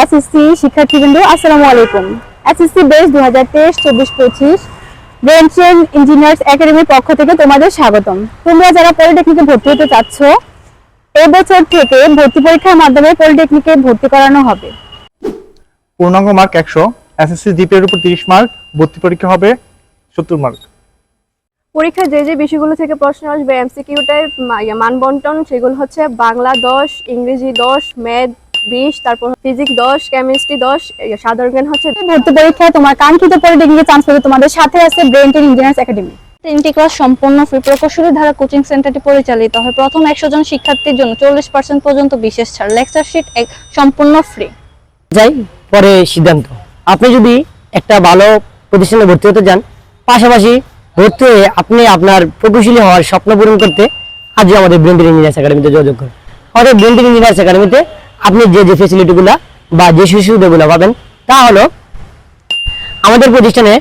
SSC শিক্ষার্থীবৃন্দ আসসালামু আলাইকুম। এসএসসি বেস 2023-24-25 ব্রেনট্রেন ইঞ্জিনিয়ার্স একাডেমির পক্ষ থেকে তোমাদের স্বাগতম। তোমরা যারা পলিটেকনিকে ভর্তি হতে চাচ্ছ, এবছর থেকে ভর্তি পরীক্ষার মাধ্যমে পলিটেকনিকে ভর্তি করানো হবে। পূর্ণাঙ্গ মার্ক 100, এসএসসি জিপিএর উপর 30 মার্ক, ভর্তি পরীক্ষা হবে 70 মার্ক। পরীক্ষায় যে বিষয়গুলো থেকে প্রশ্ন আসবে এমসিকিউ টাইপ মানবন্টন, সেগুলো হচ্ছে বাংলা 10, ইংরেজি 10, ম্যাথ 20, তারপর ফিজিক্স 10, কেমিস্ট্রি 10, সাধারণ জ্ঞান হচ্ছে। ভর্তি পরীক্ষায় তোমার কাঙ্ক্ষিত পলিটেকনিকে চান্স পেতে তোমাদের সাথে আছে ব্রেনট্রেন ইঞ্জিনিয়ার্স একাডেমি। 3টি ক্লাস সম্পূর্ণ ফ্রি। প্রকৌশলী ধারা কোচিং সেন্টারটি পরিচালিত হয়। প্রথম 100 জন শিক্ষার্থীর জন্য 40% পর্যন্ত বিশেষ ছাড়। লেকচার শিট সম্পূর্ণ ফ্রি। যাই পরে সিদ্ধান্ত। আপনি যদি একটা ভালো প্রতিষ্ঠানে ভর্তি হতে চান, পাশাপাশি ভর্তি হয়ে আপনি আপনার প্রকৌশলী হওয়ার স্বপ্ন পূরণ করতে আজই আমাদের ব্রেনট্রেন ইঞ্জিনিয়ার্স একাডেমিতে যোগাযোগ করুন। আমাদের ব্রেনট্রেন ইঞ্জিনিয়ার্স একাডেমিতে আপনি যে ফেসিলিটিগুলো বা যে সুবিধাগুলো পাবেন তা হলো, আমাদের প্রতিষ্ঠানে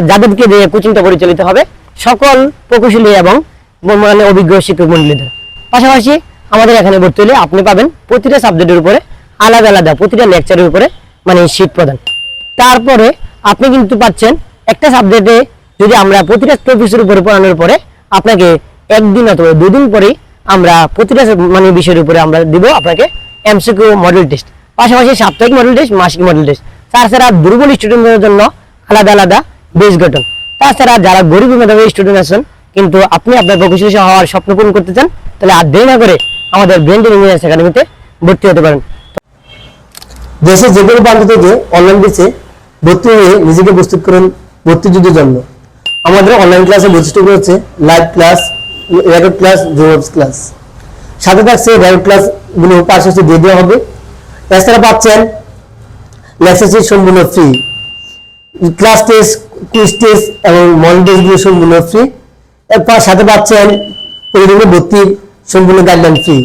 যাদেরকে দিয়ে কোচিংটা পরিচালিত হবে সকল প্রকৌশলী এবং অভিজ্ঞ শিক্ষক মন্ডলীদের। পাশাপাশি আমাদের এখানে ভর্তি হলে আপনি পাবেন প্রতিটা সাবজেক্টের উপরে আলাদা আলাদা প্রতিটা লেকচারের উপরে শীট প্রদান। তারপরে আপনি কিন্তু পাচ্ছেন একটা সাবজেক্টে যদি আমরা প্রতিটা টপিকের উপরে পড়ানোর পরে আপনাকে একদিন অথবা 2 দিন পরেই আমরা প্রতিটা বিষয়ের উপরে আমরা দিব আপনাকে এমসিকিউ মডেল টেস্ট, পাশাপাশি সাপ্তাহিক মডেল টেস্ট, মাসিক মডেল টেস্ট। তাছাড়া দুর্বল স্টুডেন্টদের জন্য আলাদা আলাদা বেস গঠন। তাছাড়া যারা গরিব মেধাবী স্টুডেন্ট আছেন কিন্তু আপনি আপনার প্রকৌশলী হওয়ার স্বপ্ন পূরণ করতে চান, তাহলে আর দেরি না করে আমাদের ব্রেনট্রেন ইঞ্জিনিয়ার্স একাডেমিতে ভর্তি হতে পারেন। দেশের যে কোনো প্রান্ত থেকে অনলাইন বেসে ভর্তি হয়ে নিজেকে প্রস্তুত করুন ভর্তি যুদ্ধের জন্য। আমাদের অনলাইন ক্লাসে বৈশিষ্ট্য হচ্ছে live class, record class, Jobs class, সাথে থাকছে রেকর্ড ক্লাস গুলো পাশাপাশি দিয়ে দেওয়া হবে। এছাড়া পাচ্ছেন লেকচার শিট সম্পূর্ণ free, class test, quiz test এবং মডেল টেস্ট গুলো সম্পূর্ণ ফ্রি। এরপর সাথে পাচ্ছেন পরিবেশ ভর্তির সম্পূর্ণ গাইডলাইন ফ্রি।